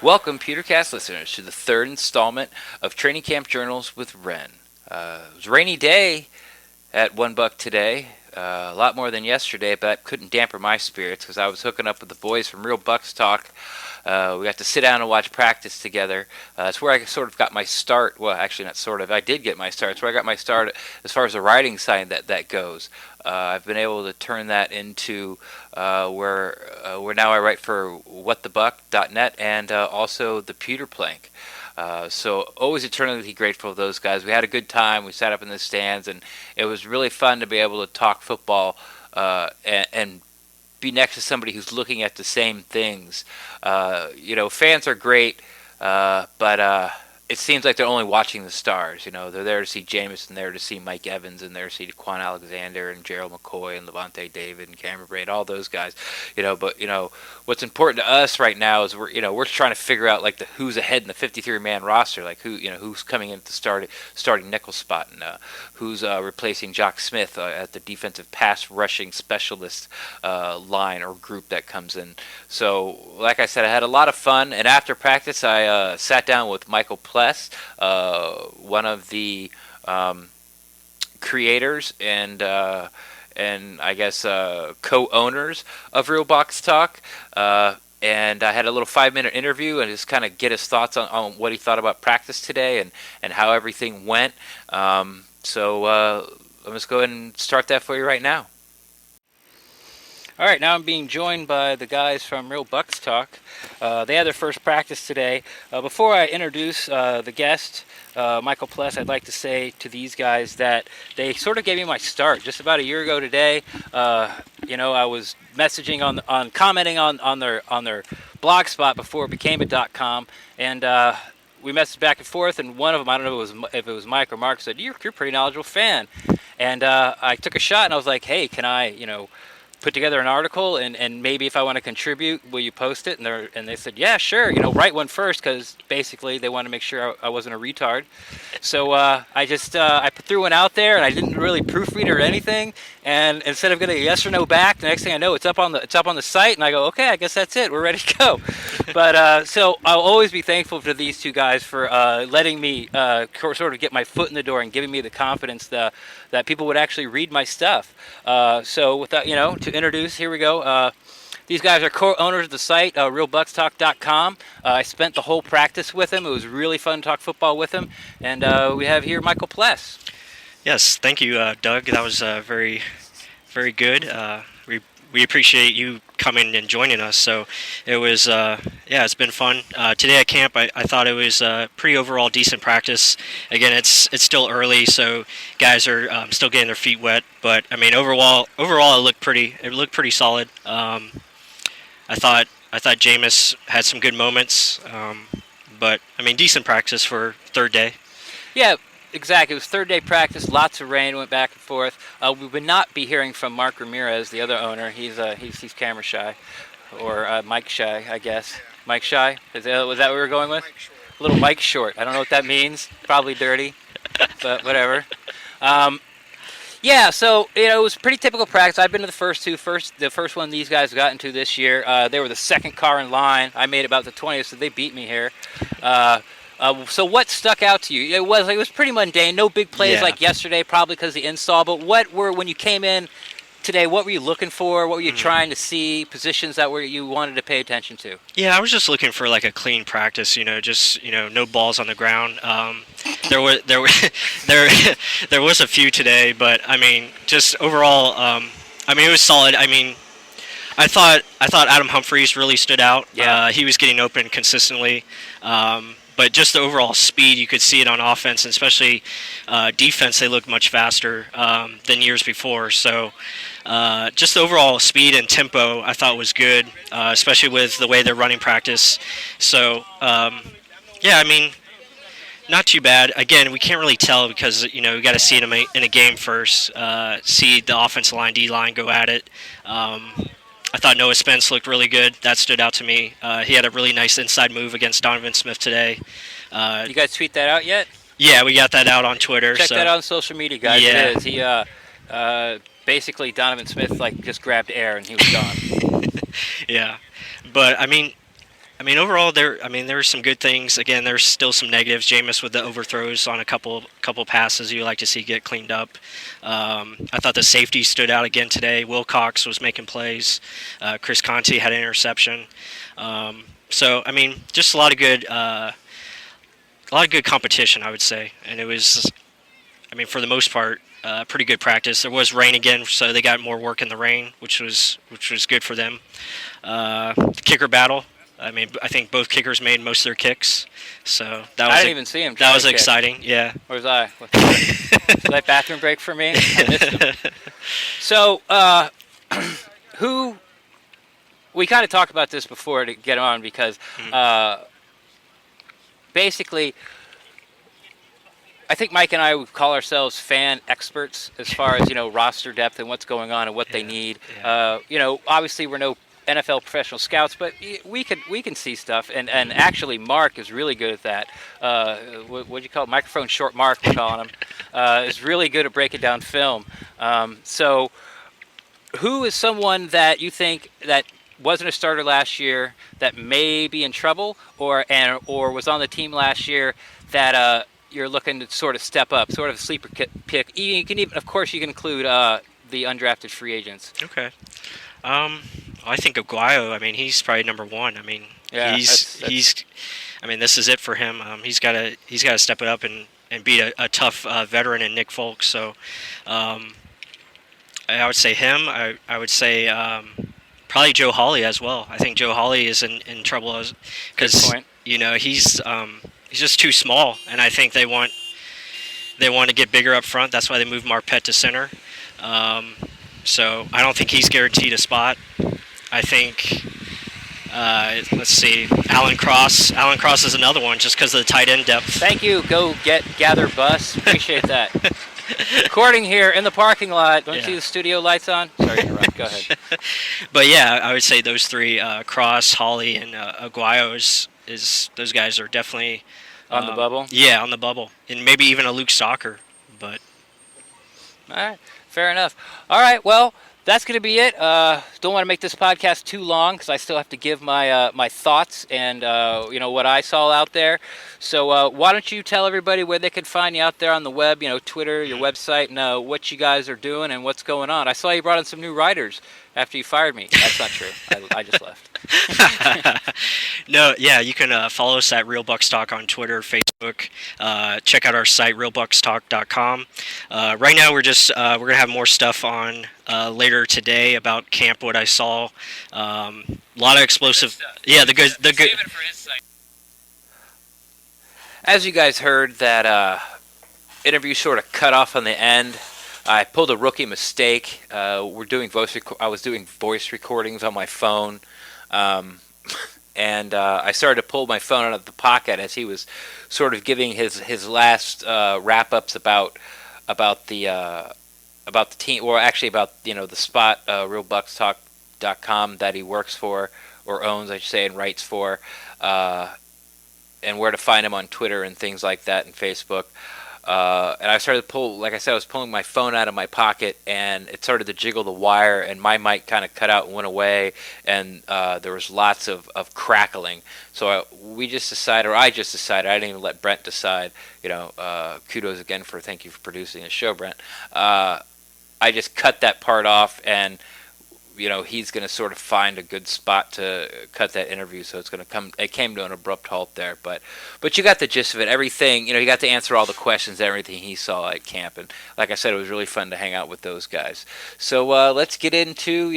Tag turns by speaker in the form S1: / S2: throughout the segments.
S1: Welcome, PewterCast listeners, to the third installment of Training Camp Journals with Ren. It was a rainy day at Bucs today, a lot more than yesterday, but that couldn't dampen my spirits because I was hooking up with the boys from Real Bucs Talk. We got to sit down and watch practice together. It's where I sort of got my start. Well, actually, not sort of. I did get my start. It's where I got my start as far as the writing side that goes. I've been able to turn that into where now I write for whatthebuck.net and also the Pewter Plank. So always eternally grateful to those guys. We had a good time. We sat up in the stands, and it was really fun to be able to talk football and be next to somebody who's looking at the same things. Fans are great, but it seems like they're only watching the stars. They're there to see Jameis, and there to see Mike Evans, and there to see Quan Alexander and Gerald McCoy and Levante David and Cameron Braid, all those guys. But what's important to us right now is we're trying to figure out like the who's ahead in the 53-man roster, like who's coming in at the starting nickel spot, and who's replacing Jock Smith at the defensive pass rushing specialist line or group that comes in. So, like I said, I had a lot of fun, and after practice, I sat down with Michael Pless, one of the creators and I guess co-owners of Real Bucs Talk, and I had a little 5-minute interview and just kind of get his thoughts on what he thought about practice today and how everything went. So let's go ahead and start that for you right now. All right, now I'm being joined by the guys from Real Bucs Talk. They had their first practice today. Before I introduce the guest, Michael Pless, I'd like to say to these guys that they sort of gave me my start. Just about a year ago today, I was messaging on commenting on their blog spot before it became a .com, and we messaged back and forth. And one of them, I don't know if it was Mike or Mark, said, "You're a pretty knowledgeable fan," and I took a shot and I was like, "Hey, can I, put together an article and maybe if I want to contribute, will you post it?" And they said, "Yeah, sure. Write one first," because basically they wanted to make sure I wasn't a retard. So I just I threw one out there, and I didn't really proofread it or anything. And instead of getting a yes or no back, the next thing I know, it's up on the site, and I go, "Okay, I guess that's it. We're ready to go." But so I'll always be thankful to these two guys for letting me sort of get my foot in the door and giving me the confidence that people would actually read my stuff. So without to introduce, here we go. These guys are co-owners of the site, realbuckstalk.com. I spent the whole practice with them. It was really fun to talk football with them. And we have here Michael Pless.
S2: Yes, thank you, Doug. That was very, very good. We appreciate you coming and joining us. So it was, it's been fun. Today at camp, I thought it was a pretty overall decent practice. Again, it's still early, so guys are still getting their feet wet. But I mean, overall, it looked pretty solid. I thought Jameis had some good moments, but I mean, decent practice for third day.
S1: Yeah. Exactly. It was third day practice. Lots of rain. Went back and forth. We would not be hearing from Mark Ramirez, the other owner. He's camera shy, or Mike shy, I guess. Mike shy. Was that what we were going with? A little Mike short. I don't know what that means. Probably dirty, but whatever. So it was pretty typical practice. I've been to the first two. The first one these guys got into this year. They were the second car in line. I made about the 20th, so they beat me here. So what stuck out to you? It was pretty mundane, no big plays like yesterday, probably because of the install. But when you came in today, what were you looking for? What were you trying to see? Positions that you wanted to pay attention to?
S2: Yeah, I was just looking for like a clean practice. No balls on the ground. There was a few today, but I mean, just overall, it was solid. I mean, I thought Adam Humphries really stood out.
S1: Yeah.
S2: He was getting open consistently. But just the overall speed, you could see it on offense, and especially defense. They looked much faster than years before. So just the overall speed and tempo, I thought was good, especially with the way they're running practice. So not too bad. Again, we can't really tell because we got to see it in a game first. See the offensive line, D line go at it. I thought Noah Spence looked really good. That stood out to me. He had a really nice inside move against Donovan Smith today.
S1: You guys tweet that out yet?
S2: Yeah, we got that out on Twitter.
S1: Check that out on social media, guys.
S2: Yeah.
S1: It is. He basically Donovan Smith just grabbed air and he was gone.
S2: Yeah, but I mean, I mean, overall, there were some good things. Again, there's still some negatives. Jameis with the overthrows on a couple passes you like to see get cleaned up. I thought the safety stood out again today. Wilcox was making plays. Chris Conte had an interception. So I mean, just a lot of good competition, I would say, and it was, I mean, for the most part, pretty good practice. There was rain again, so they got more work in the rain, which was good for them. The kicker battle. I mean, I think both kickers made most of their kicks, so
S3: I didn't even see him.
S2: That was exciting. Yeah.
S3: Where was I? Was that bathroom break for me? I missed him. So, who? We kind of talked about this before to get on because basically, I think Mike and I would call ourselves fan experts as far as roster depth and what's going on and what they need.
S2: Yeah.
S3: Obviously we're no NFL professional scouts, but we can see stuff. And actually, Mark is really good at that. What do you call it? Microphone short Mark, we're calling him. Is really good at breaking down film. So, who is someone that you think that wasn't a starter last year that may be in trouble, or was on the team last year that you're looking to sort of step up, sort of a sleeper pick? You can even, of course, you can include the undrafted free agents.
S2: Okay. I think Aguayo. I mean, he's probably number one. I mean,
S3: Yeah,
S2: he's. I mean, this is it for him. He's got to step it up and beat a tough veteran in Nick Folk. So, I would say him. I would say probably Joe Hawley as well. I think Joe Hawley is in trouble because he's just too small, and I think they want to get bigger up front. That's why they moved Marpet to center. So I don't think he's guaranteed a spot. I think, let's see, Alan Cross. Alan Cross is another one just because of the tight end depth.
S3: Thank you. Go gather bus. Appreciate that. Recording here in the parking lot. Don't you see the studio lights on? Sorry to interrupt. Go ahead.
S2: But yeah, I would say those three, Cross, Hawley, and Aguayo is those guys are definitely
S3: On the bubble?
S2: Yeah, on the bubble. And maybe even a Luke Stalker. But
S3: all right. Fair enough. All right. Well, that's going to be it. Don't want to make this podcast too long because I still have to give my my thoughts and what I saw out there. So why don't you tell everybody where they can find you out there on the web? Twitter, your website, and what you guys are doing and what's going on. I saw you brought in some new writers after you fired me. That's not true. I just left.
S2: No, yeah, you can follow us at Real Bucs Talk on Twitter, Facebook. Check out our site, realbuckstalk.com. Right now, we're gonna have more stuff on later today about camp. What I saw, a lot of explosive. Yeah, the good.
S3: Save it for his site. As you guys heard, that interview sort of cut off on the end. I pulled a rookie mistake. I was doing voice recordings on my phone. And I started to pull my phone out of the pocket as he was sort of giving his last wrap-ups about the team, or actually about the spot, realbuckstalk.com, that he works for, or owns, I should say, and writes for, and where to find him on Twitter and things like that, and Facebook. And I started to pull, like I said, I was pulling my phone out of my pocket, and it started to jiggle the wire, and my mic kind of cut out and went away, and there was lots of crackling. So I just decided, I didn't even let Brent decide, kudos again thank you for producing the show, Brent. I just cut that part off, and he's going to sort of find a good spot to cut that interview, so it came to an abrupt halt there, but you got the gist of it. Everything, you got to answer all the questions, everything he saw at camp, and like I said, it was really fun to hang out with those guys. So let's get into,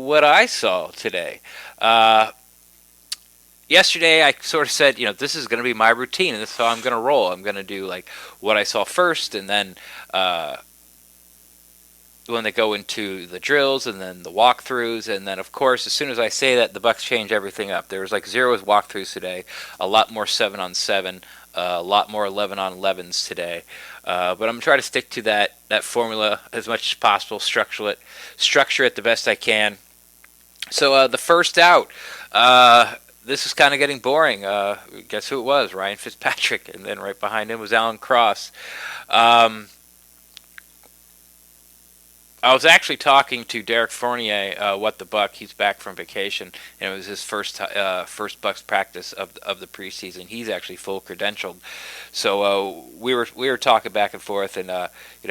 S3: what I saw today. Yesterday, I sort of said, this is going to be my routine, and this is how I'm going to roll. I'm going to do, like, what I saw first, and then when they go into the drills and then the walkthroughs, and then of course as soon as I say that, the Bucs change everything up. There was like zero walkthroughs today, a lot more 7-on-7, a lot more 11-on-11s today. But I'm gonna try to stick to that formula as much as possible, structure it the best I can. So the first out, this is kind of getting boring. Guess who it was? Ryan Fitzpatrick, and then right behind him was Alan Cross. I was actually talking to Derek Fournier, what the Buck. He's back from vacation, and it was his first Bucks practice of the preseason. He's actually full credentialed, so we were talking back and forth, and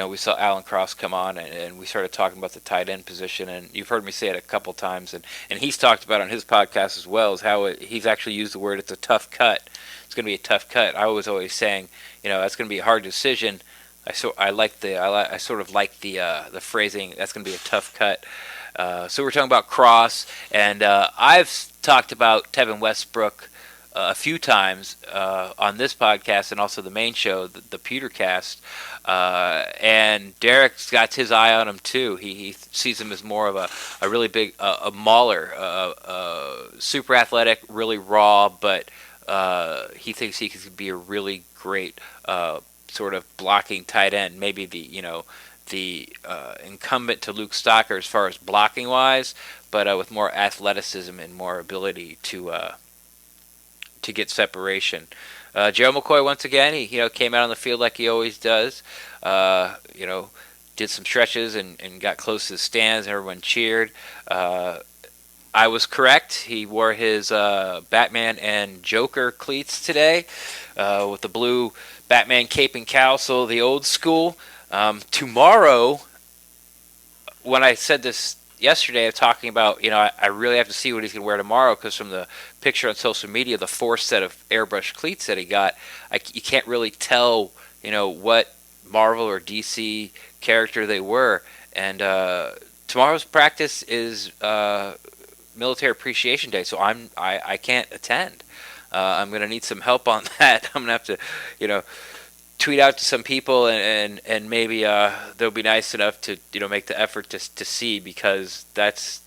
S3: we saw Alan Cross come on, and we started talking about the tight end position. And you've heard me say it a couple times, and he's talked about on his podcast as well, is how he's actually used the word, it's a tough cut. It's going to be a tough cut. I was always saying, that's going to be a hard decision. I sort of like the phrasing. That's going to be a tough cut. So we're talking about Cross, and I've talked about Tevin Westbrook a few times on this podcast and also the main show, the Pewtercast. And Derek's got his eye on him too. He sees him as more of a really big a mauler, super athletic, really raw, but he thinks he could be a really great sort of blocking tight end, maybe the incumbent to Luke Stocker as far as blocking wise, but with more athleticism and more ability to get separation. Joe McCoy once again, he came out on the field like he always does. Did some stretches and got close to the stands. And everyone cheered. I was correct. He wore his Batman and Joker cleats today with the blue Batman cape and cowl, so the old school. Tomorrow, when I said this yesterday, I'm talking about, I really have to see what he's going to wear tomorrow, because from the picture on social media, the 4 set of airbrush cleats that he got, you can't really tell, what Marvel or DC character they were. And tomorrow's practice is Military Appreciation Day, so I can't attend. I'm going to need some help on that. I'm going to have to, tweet out to some people, and maybe they'll be nice enough to make the effort to see, because that's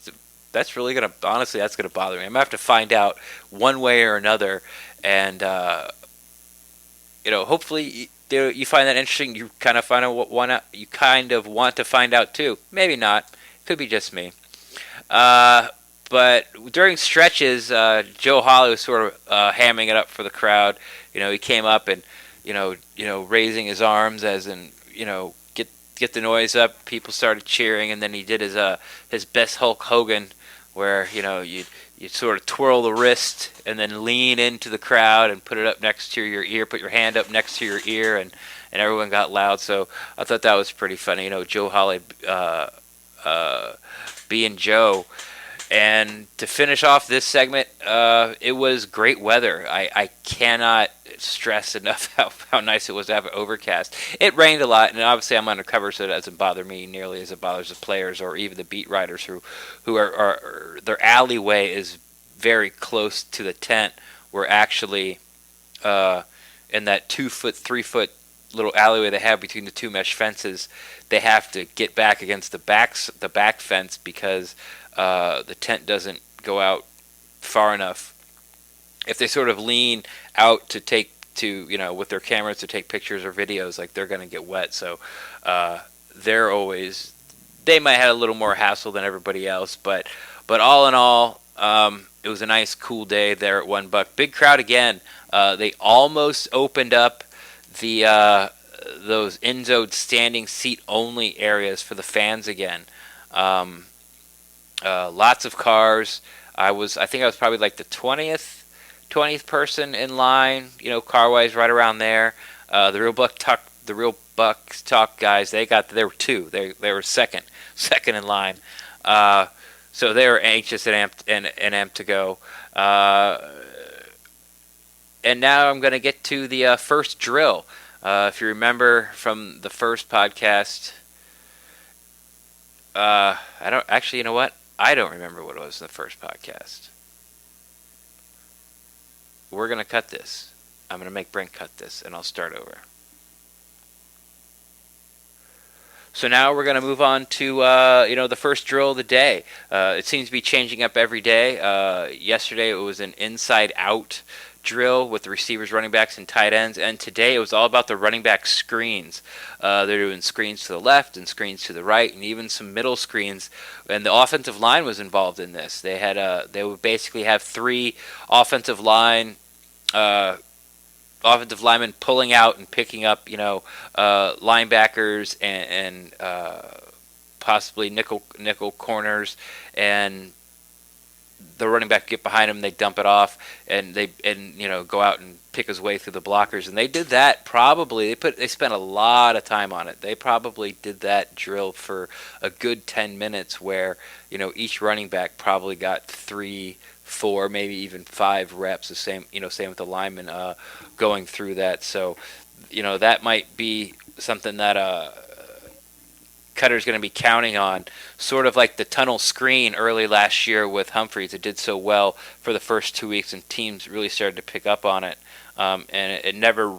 S3: really going to, honestly, that's going to bother me. I'm going to have to find out one way or another, and hopefully you find that interesting. You kind of find out you kind of want to find out too. Maybe not. Could be just me. But during stretches, Joe Hawley was sort of hamming it up for the crowd. He came up and raising his arms as in, get the noise up. People started cheering, and then he did his best Hulk Hogan, where you sort of twirl the wrist and then lean into the crowd and put it up next to your ear. Put your hand up next to your ear, and everyone got loud. So I thought that was pretty funny. Joe Hawley being Joe. And to finish off this segment, it was great weather. I cannot stress enough how nice it was to have it overcast. It rained a lot, and obviously I'm undercover, so it doesn't bother me nearly as it bothers the players or even the beat writers who are their alleyway is very close to the tent. We're actually in that 2-foot, 3-foot little alleyway they have between the two mesh fences. They have to get back against the back fence, because the tent doesn't go out far enough. If they sort of lean out with their cameras to take pictures or videos, like, they're going to get wet. So they might have a little more hassle than everybody else. But all in all, it was a nice, cool day there at One Buck. Big crowd again. They almost opened up those end zone standing seat only areas for the fans again. Lots of cars. I think I was probably like the 20th person in line, car-wise, right around there. The Real Bucs Talk guys, they were 2. They were second in line. So they were anxious and amped to go. And now I'm going to get to the first drill. If you remember from the first podcast, I don't actually. You know what? I don't remember what it was in the first podcast. We're going to cut this. I'm going to make Brent cut this, and I'll start over. So now we're going to move on to the first drill of the day. It seems to be changing up every day. Yesterday it was an inside-out drill with the receivers, running backs, and tight ends, and today it was all about the running back screens. They're doing screens to the left and screens to the right, and even some middle screens. And the offensive line was involved in this. They would basically have 3 offensive linemen pulling out and picking up, linebackers and possibly nickel corners, and the running back get behind him, they dump it off, and go out and pick his way through the blockers. And they did that probably. They spent a lot of time on it. They probably did that drill for a good 10 minutes, where each running back probably got 3, 4, maybe even 5 reps. The same with the linemen going through that. So that might be something that Cutter's going to be counting on, sort of like the tunnel screen early last year with Humphreys. It did so well for the first 2 weeks, and teams really started to pick up on it, and it never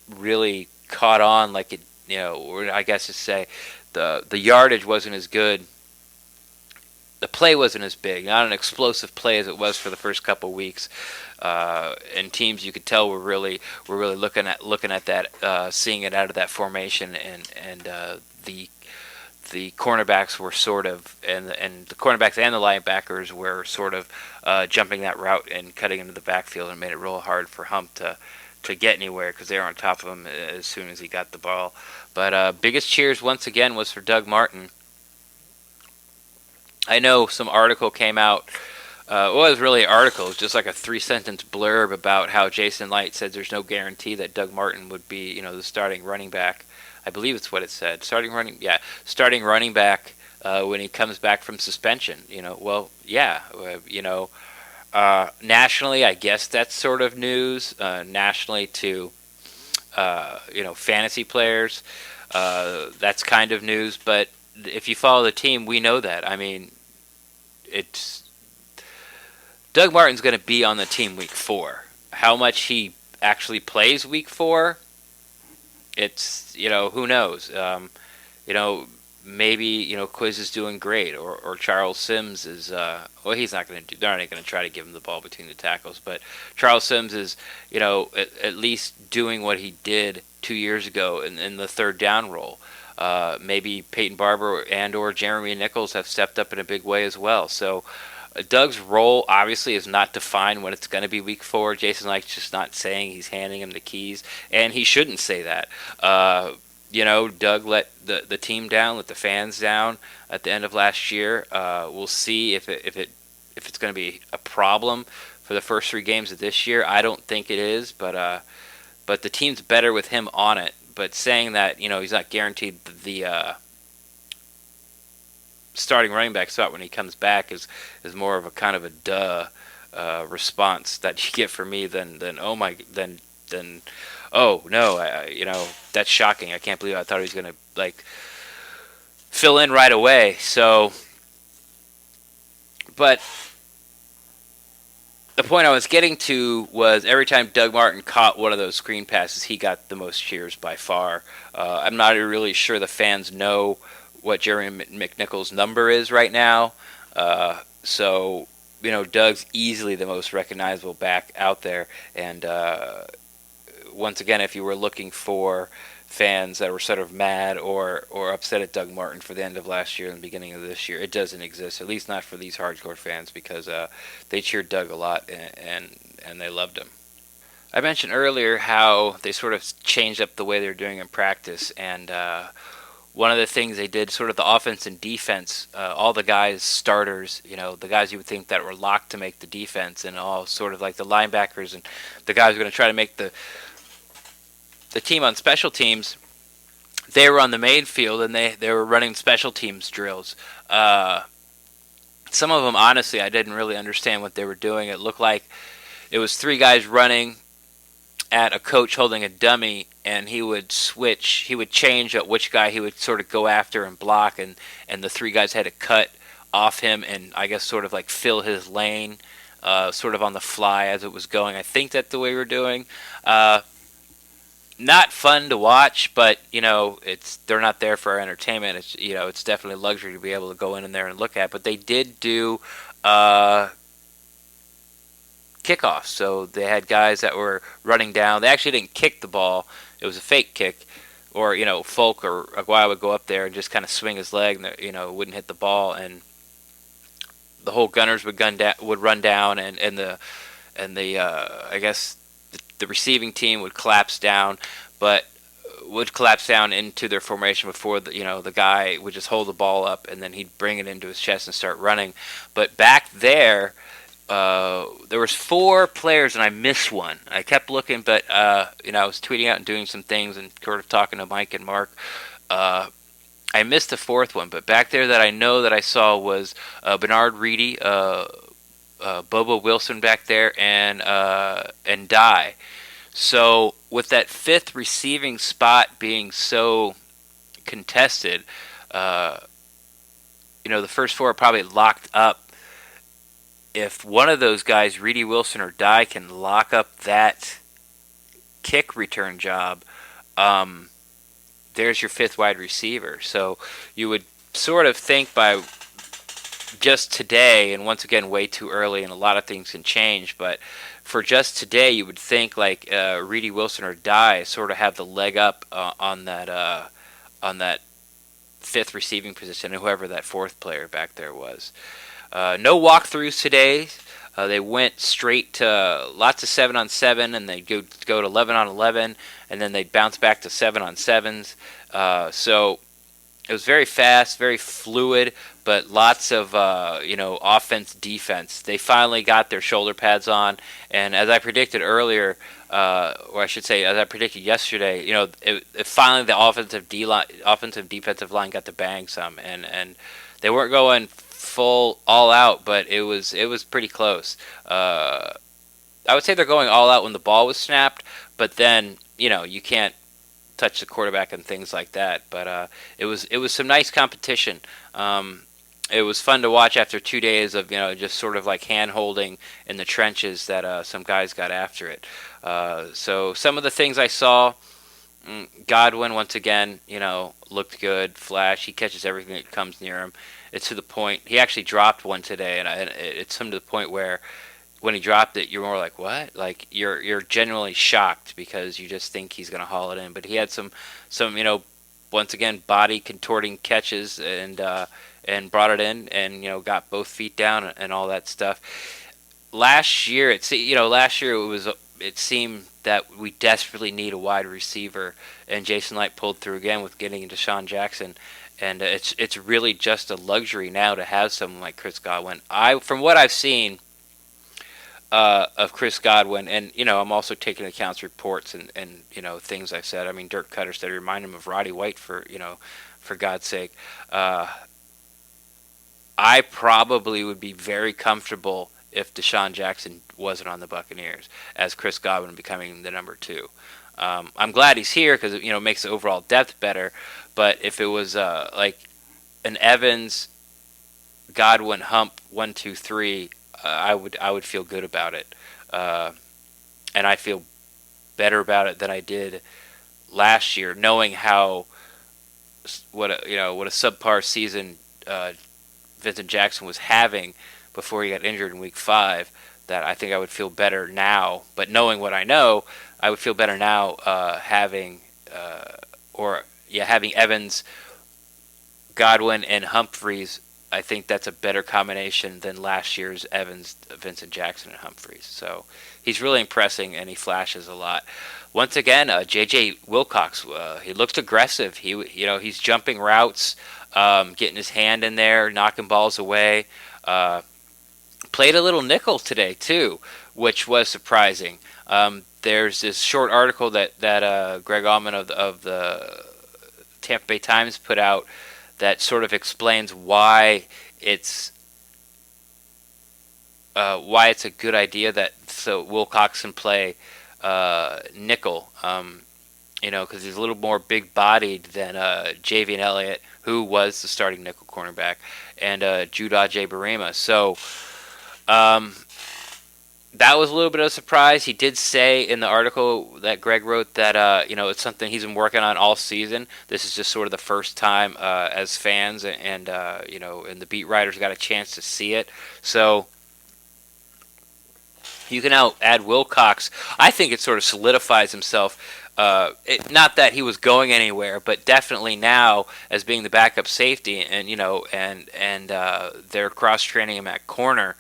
S3: really caught on like it, or I guess to say the yardage wasn't as good. The play wasn't as big, not an explosive play as it was for the first couple weeks, and teams, you could tell, were really looking at that, seeing it out of that formation, and the cornerbacks were sort of, and the cornerbacks and the linebackers were sort of jumping that route and cutting into the backfield, and made it real hard for Hump to get anywhere, because they were on top of him as soon as he got the ball. But biggest cheers once again was for Doug Martin. I know some article came out. It was really an article. It was just like a 3-sentence blurb about how Jason Light said there's no guarantee that Doug Martin would be, the starting running back. I believe it's what it said. Starting running back when he comes back from suspension. Nationally, I guess that's sort of news. Nationally to fantasy players, that's kind of news. But if you follow the team, we know that. I mean, it's Doug Martin's going to be on the team week 4. How much he actually plays week 4? It's, who knows? Maybe, Quiz is doing great, or Charles Sims is, he's not going to do, they're not going to try to give him the ball between the tackles, but Charles Sims is, at least doing what he did 2 years ago in the third down role. Maybe Peyton Barber or Jeremy Nichols have stepped up in a big way as well. So Doug's role obviously is not defined when it's going to be week 4. Jason Licht's just not saying he's handing him the keys, and he shouldn't say that. Doug let the team down, let the fans down at the end of last year. We'll see if it's going to be a problem for the first 3 games of this year. I don't think it is, but the team's better with him on it. But saying that he's not guaranteed the starting running back spot when he comes back is more of a kind of a response that you get from me than oh no, that's shocking. I can't believe I thought he was going to fill in right away. So, but the point I was getting to was every time Doug Martin caught one of those screen passes, he got the most cheers by far. I'm not really sure the fans know what Jeremy McNichols' number is right now. So, Doug's easily the most recognizable back out there. And once again, if you were looking for fans that were sort of mad or upset at Doug Martin for the end of last year and the beginning of this year, it doesn't exist, at least not for these hardcore fans, because they cheered Doug a lot and they loved him. I mentioned earlier how they sort of changed up the way they're doing in practice, and one of the things they did, sort of the offense and defense, all the guys, starters, the guys you would think that were locked to make the defense, and all sort of like the linebackers and the guys who are going to try to make the team on special teams, they were on the main field and they were running special teams drills. Some of them, honestly, I didn't really understand what they were doing. It looked like it was 3 guys running at a coach holding a dummy, and he would change at which guy he would sort of go after and block, and the 3 guys had to cut off him and I guess sort of like fill his lane, sort of on the fly as it was going. I think that's the way we were doing. Not fun to watch, but they're not there for our entertainment. It's definitely a luxury to be able to go in there and look at. But they did do kickoffs, so they had guys that were running down. They actually didn't kick the ball; it was a fake kick, or Folk or Aguayo would go up there and just kind of swing his leg, and wouldn't hit the ball, and the whole gunners would run down, and the I guess the receiving team would collapse down. But would collapse down into their formation before the guy would just hold the ball up and then he'd bring it into his chest and start running. But back there, there was 4 players and I missed one. I kept looking, but I was tweeting out and doing some things and sort of talking to Mike and Mark. I missed the 4th one, but back there that I know that I saw was Bernard Reedy, Bobo Wilson back there, and Dye. So with that 5th receiving spot being so contested, the first 4 are probably locked up. If one of those guys, Reedy, Wilson, or Dye, can lock up that kick return job, there's your 5th wide receiver. So you would sort of think by just today, and once again, way too early, and a lot of things can change, but for just today, you would think like Reedy, Wilson, or Dye sort of have the leg up on that 5th receiving position, and whoever that 4th player back there was. No walkthroughs today. They went straight to lots of 7-on-7, and they'd go to 11-on-11, and then they'd bounce back to 7-on-7s. So it was very fast, very fluid, but lots of offense, defense. They finally got their shoulder pads on, and as I predicted earlier, or I should say, as I predicted yesterday, finally the offensive defensive line got to bang some, and they weren't going full all out, but it was pretty close. I would say they're going all out when the ball was snapped, but then you can't touch the quarterback and things like that. But it was some nice competition. It was fun to watch after 2 days of just sort of like hand holding in the trenches that some guys got after it. So some of the things I saw. Godwin once again, looked good. Flash. He catches everything that comes near him. It's to the point. He actually dropped one today, and it's come to the point where when he dropped it, you're more like, what? Like you're genuinely shocked because you just think he's going to haul it in. But he had some once again body contorting catches and brought it in and got both feet down and all that stuff. Last year, it seemed that we desperately need a wide receiver, and Jason Light pulled through again with getting into Deshaun Jackson. And it's really just a luxury now to have someone like Chris Godwin. From what I've seen of Chris Godwin, and I'm also taking accounts reports and things I've said. I mean, Dirk Cutter said remind him of Roddy White for God's sake. I probably would be very comfortable if Deshaun Jackson wasn't on the Buccaneers as Chris Godwin becoming the number 2. I'm glad he's here because it makes the overall depth better. But if it was like an Evans, Godwin hump 1, 2, 3, I would feel good about it, and I feel better about it than I did last year, knowing what a subpar season Vincent Jackson was having before he got injured in Week 5. That I think I would feel better now, but knowing what I know, I would feel better now having Evans, Godwin, and Humphreys. I think that's a better combination than last year's Evans, Vincent Jackson, and Humphreys. So he's really impressing, and he flashes a lot. Once again, J.J. Wilcox, he looks aggressive. He's jumping routes, getting his hand in there, knocking balls away. Played a little nickel today too, which was surprising. There's this short article that Greg Allman of the Tampa Bay Times put out that sort of explains why it's a good idea so Wilcox can play nickel, because he's a little more big-bodied than Javian Elliott, who was the starting nickel cornerback, and Judah J. Barima. So that was a little bit of a surprise. He did say in the article that Greg wrote that it's something he's been working on all season. This is just sort of the first time as fans and the beat writers got a chance to see it. So you can now add Wilcox. I think it sort of solidifies himself. Not that he was going anywhere, but definitely now as being the backup safety, and they're cross training him at corner.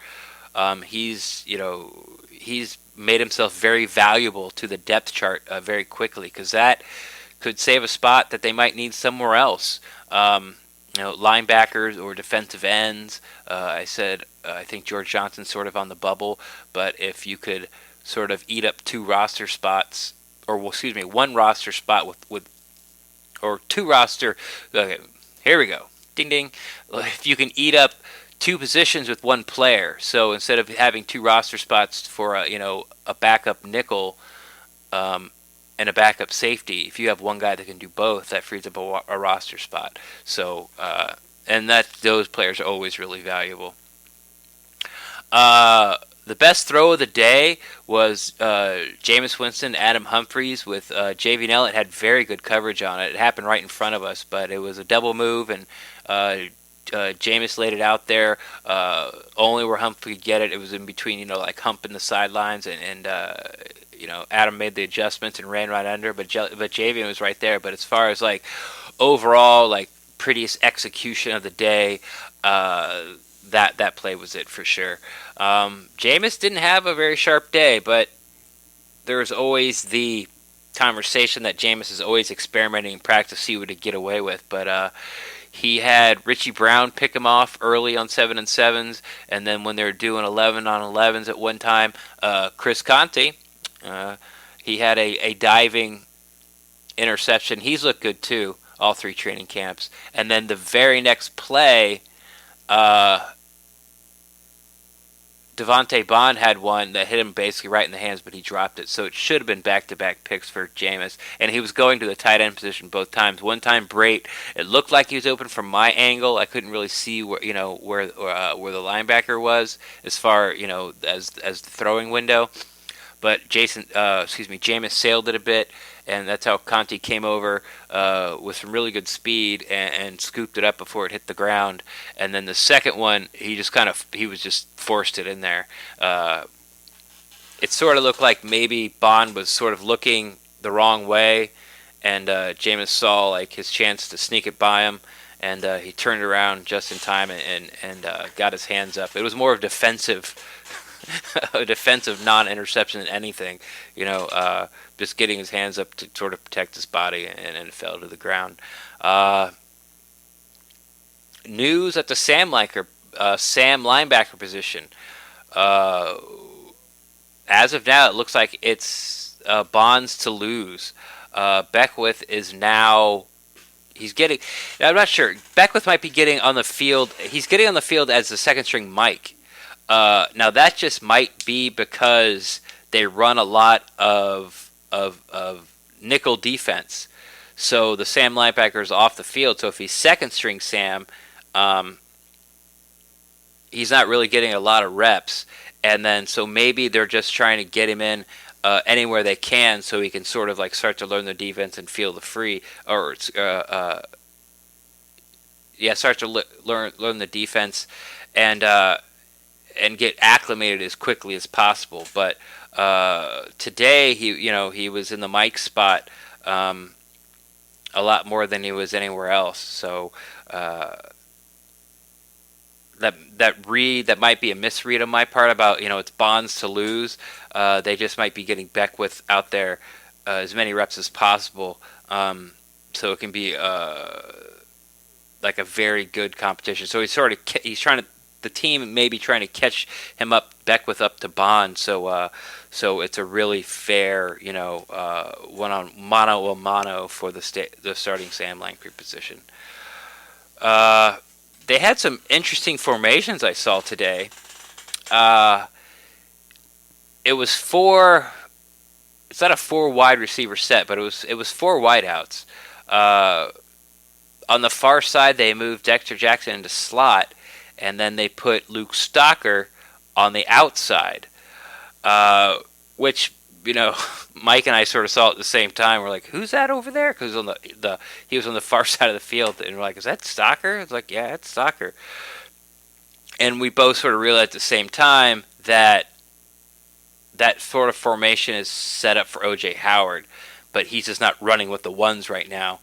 S3: He's made himself very valuable to the depth chart very quickly, because that
S1: could save a spot that they might need somewhere else. Linebackers or defensive ends. I said I think George Johnson's sort of on the bubble, but if you could sort of eat up two roster spots, or well, excuse me, one roster spot with or two roster. Okay, here we go. Ding ding. If you can eat up two positions with one player, so instead of having two roster spots for a backup nickel and a backup safety, if you have one guy that can do both, that frees up a roster spot. So and those players are always really valuable. The best throw of the day was Jameis Winston, Adam Humphries with JV Nell. It had very good coverage on it. It happened right in front of us, but it was a double move, and Jameis laid it out there only where Humphrey could get it. It was in between, like humping the sidelines, and Adam made the adjustments and ran right under, but Javian was right there. But as far as like overall, like prettiest execution of the day, that play was it for sure. Jameis didn't have a very sharp day, but there's always the conversation that Jameis is always experimenting in practice to see what to get away with. But he had Richie Brown pick him off early on 7-7s, and then when they were doing 11-on-11s at one time, Chris Conte, he had a diving interception. He's looked good too, all three training camps. And then the very next play, Devontae Bond had one that hit him basically right in the hands, but he dropped it. So it should have been back-to-back picks for Jameis. And he was going to the tight end position both times. One time, Brait, it looked like he was open from my angle. I couldn't really see where the linebacker was as far as the throwing window. But Jameis sailed it a bit, and that's how Conte came over with some really good speed and scooped it up before it hit the ground. And then the second one, he just forced it in there. It sort of looked like maybe Bond was sort of looking the wrong way, and Jameis saw like his chance to sneak it by him, and he turned around just in time and got his hands up. It was more of defensive. A defensive non-interception than anything, just getting his hands up to sort of protect his body, and it fell to the ground. News at the Sam linebacker position. As of now, it looks like it's Bonds to lose. Beckwith is now. I'm not sure. Beckwith might be getting on the field. He's getting on the field as the second string Mike. Now that just might be because they run a lot of nickel defense, so the Sam linebacker is off the field. So if he's second string Sam, he's not really getting a lot of reps, and then so maybe they're just trying to get him in anywhere they can, so he can sort of like start to learn the defense and feel the free, or start to learn the defense and get acclimated as quickly as possible. But today, he was in the Mike spot a lot more than he was anywhere else. So that might be a misread on my part about it's Bonds to lose. They just might be getting Beckwith out there as many reps as possible, so it can be like a very good competition. So he's trying to. The team may be trying to catch him up, Beckwith up to Bond, so it's a really fair, mano a mano for the starting Sam Langford position. They had some interesting formations I saw today. It was it's not a 4 wide receiver set, but it was 4 wideouts. On the far side, they moved Dexter Jackson into slot, and then they put Luke Stocker on the outside, which Mike and I sort of saw at the same time. We're like, "Who's that over there?" Because he was on the far side of the field, and we're like, "Is that Stocker?" It's like, "Yeah, it's Stocker." And we both sort of realized at the same time that sort of formation is set up for O.J. Howard, but he's just not running with the ones right now.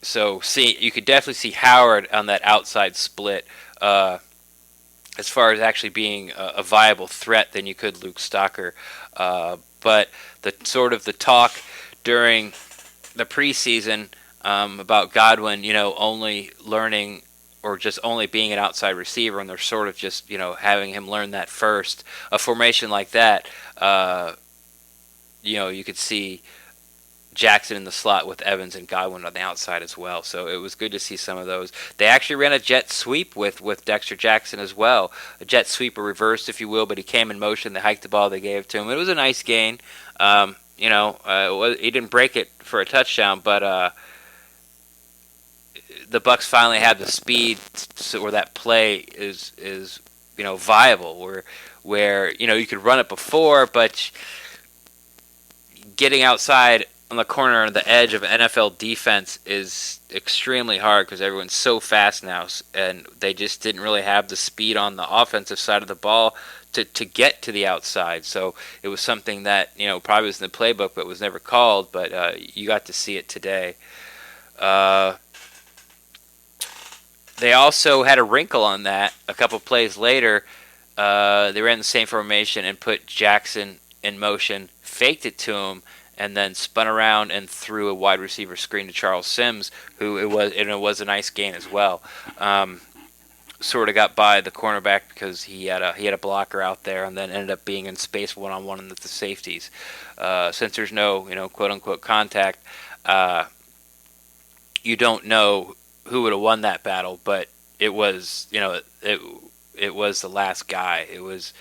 S1: So you could definitely see Howard on that outside split as far as actually being a viable threat than you could Luke Stocker. But the talk
S3: during the preseason about Godwin, only learning or just only being an outside receiver, and they're sort of just, having him learn that first. A formation like that, you could see Jackson in the slot with Evans and Godwin on the outside as well. So it was good to see some of those. They actually ran a jet sweep with Dexter Jackson as well. A jet sweep, or reversed, if you will, but he came in motion. They hiked the ball. They gave it to him. It was a nice gain. He didn't break it for a touchdown, but the Bucs finally have the speed where that play is viable. Where you could run it before, but getting outside on the corner on the edge of an NFL defense is extremely hard because everyone's so fast now, and they just didn't really have the speed on the offensive side of the ball to get to the outside. So it was something that probably was in the playbook but was never called, but you got to see it today. They also had a wrinkle on that a couple plays later. They ran the same formation and put Jackson in motion, faked it to him, and then spun around and threw a wide receiver screen to Charles Sims, it was a nice gain as well. Sort of got by the cornerback because he had a blocker out there, and then ended up being in space one-on-one with the safeties. Since there's no quote unquote contact, you don't know who would have won that battle, but it was it was the last guy. It was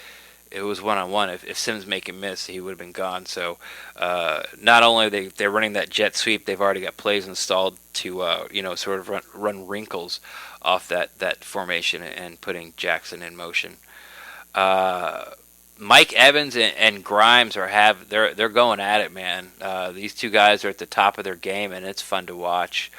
S3: one-on-one. If Sims make a miss, he would have been gone. So not only they're running that jet sweep, they've already got plays installed to sort of run wrinkles off that formation and putting Jackson in motion. Mike Evans and Grimes they're going at it, man. These two guys are at the top of their game, and it's fun to watch.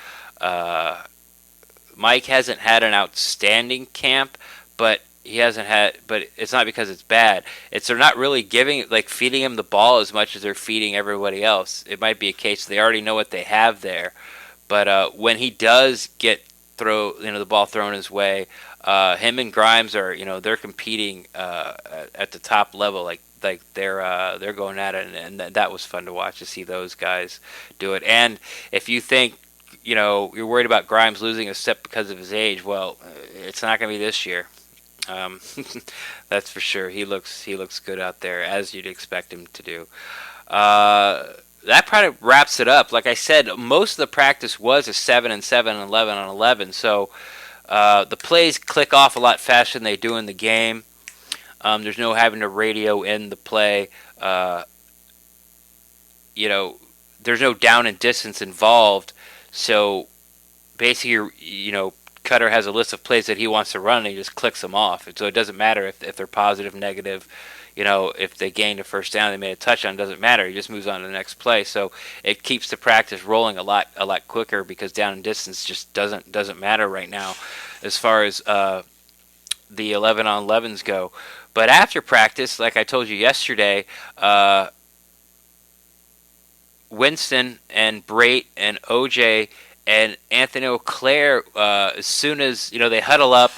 S3: Mike hasn't had an outstanding camp, but it's not because it's bad. They're not really feeding him the ball as much as they're feeding everybody else. It might be a case they already know what they have there, but when he does get the ball thrown his way, him and Grimes are they're competing at the top level. They're going at it, and that was fun to watch, to see those guys do it. And if you think you're worried about Grimes losing a step because of his age, well, it's not going to be this year. That's for sure. He looks good out there, as you'd expect him to do. That probably wraps it up. Like I said, most of the practice was a 7-7 and 11-on-11. So the plays click off a lot faster than they do in the game. There's no having to radio in the play. There's no down and distance involved. So basically, Cutter has a list of plays that he wants to run, and he just clicks them off. So it doesn't matter if they're positive, negative. If they gained a first down, they made a touchdown, it doesn't matter. He just moves on to the next play. So it keeps the practice rolling a lot quicker, because down and distance just doesn't matter right now as far as the 11-on-11s go. But after practice, like I told you yesterday, Winston and Brait and OJ and Anthony Auclair, as soon as they huddle up,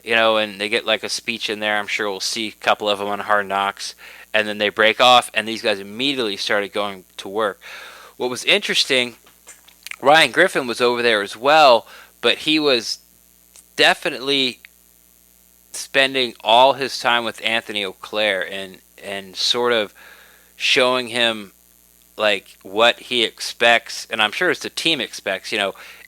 S3: and they get like a speech in there. I'm sure we'll see a couple of them on Hard Knocks, and then they break off, and these guys immediately started going to work. What was interesting, Ryan Griffin was over there as well, but he was definitely spending all his time with Anthony Auclair and sort of showing him like what he expects, and I'm sure it's the team expects,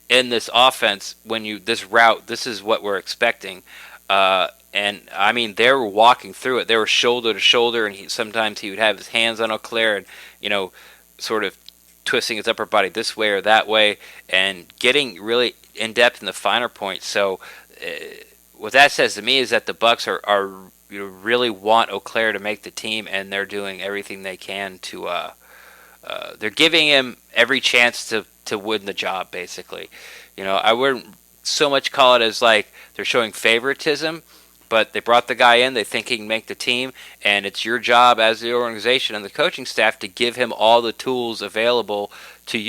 S3: in this offense, this route, this is what we're expecting. And I mean, they were walking through it. They were shoulder to shoulder, and sometimes he would have his hands on Auclair and, sort of twisting his upper body this way or that way, and getting really in depth in the finer points. So what that says to me is that the Bucs are really want Auclair to make the team, and they're doing everything they can to. They're giving him every chance to win the job, basically. I wouldn't so much call it as like they're showing favoritism, but they brought the guy in, they think he can make the team, and it's your job as the organization and the coaching staff to give him all the tools available to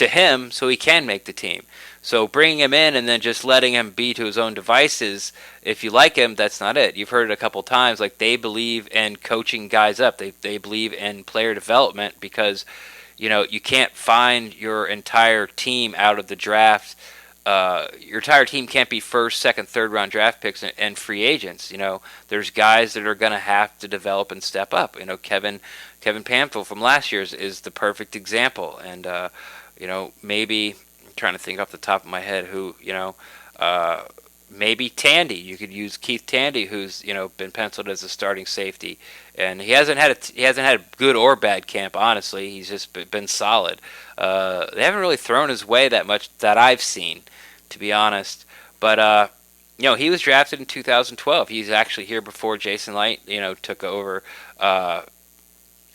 S3: him, so he can make the team. So bringing him in and then just letting him be to his own devices, if you like him, that's not it. You've heard it a couple times, like they believe in coaching guys up. They believe in player development because, you can't find your entire team out of the draft. Your entire team can't be first, second, third round draft picks and free agents. There's guys that are going to have to develop and step up. Kevin Pamphil from last year is the perfect example. And maybe I'm trying to think off the top of my head who maybe Tandy. You could use Keith Tandy, who's been penciled as a starting safety, and he hasn't had a good or bad camp. Honestly, he's just been solid. They haven't really thrown his way that much that I've seen, to be honest. But he was drafted in 2012. He's actually here before Jason Light took over as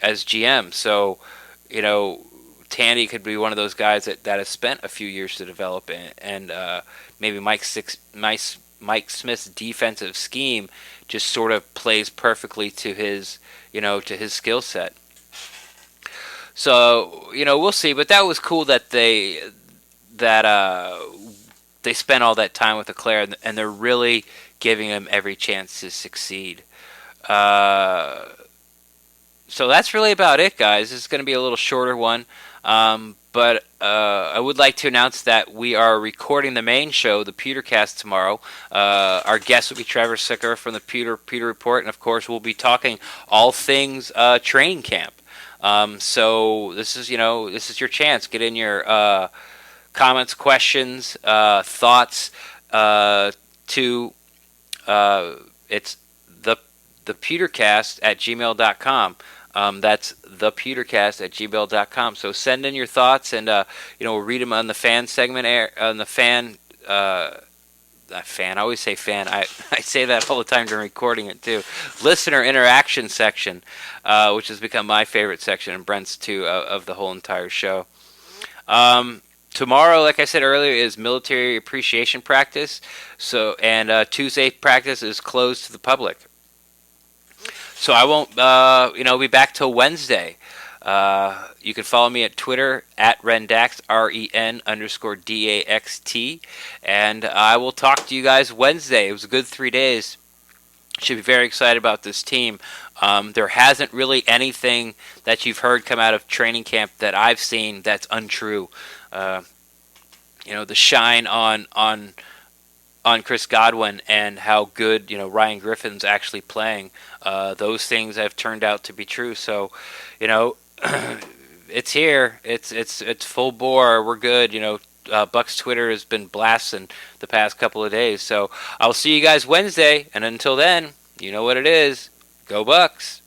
S3: GM. So Tandy could be one of those guys that has spent a few years to develop in, and maybe Mike Smith's defensive scheme just sort of plays perfectly to his skill set. So we'll see. But that was cool that they spent all that time with Leclerc, and they're really giving him every chance to succeed. So that's really about it, guys. It's going to be a little shorter one. But I would like to announce that we are recording the main show, the Pewtercast, tomorrow. Our guest will be Trevor Sicker from the Pewter Report, and of course we'll be talking all things training camp. So this is your chance. Get in your comments, questions, thoughts to it's the Pewtercast at gmail.com. That's thepewtercast@gmail.com. So send in your thoughts, and we'll read them on the fan segment, on the fan. I always say fan. I say that all the time during recording it too. Listener interaction section, which has become my favorite section, and Brent's too, of the whole entire show. Tomorrow, like I said earlier, is military appreciation practice. So Tuesday practice is closed to the public. So I won't, be back till Wednesday. You can follow me at Twitter at Ren Daxt, REN_DAXT, and I will talk to you guys Wednesday. It was a good 3 days. Should be very excited about this team. There hasn't really anything that you've heard come out of training camp that I've seen that's untrue. The shine on Chris Godwin and how good Ryan Griffin's actually playing. Those things have turned out to be true. So, it's here. It's full bore. We're good. Bucs Twitter has been blasting the past couple of days. So I'll see you guys Wednesday, and until then, you know what it is. Go Bucs.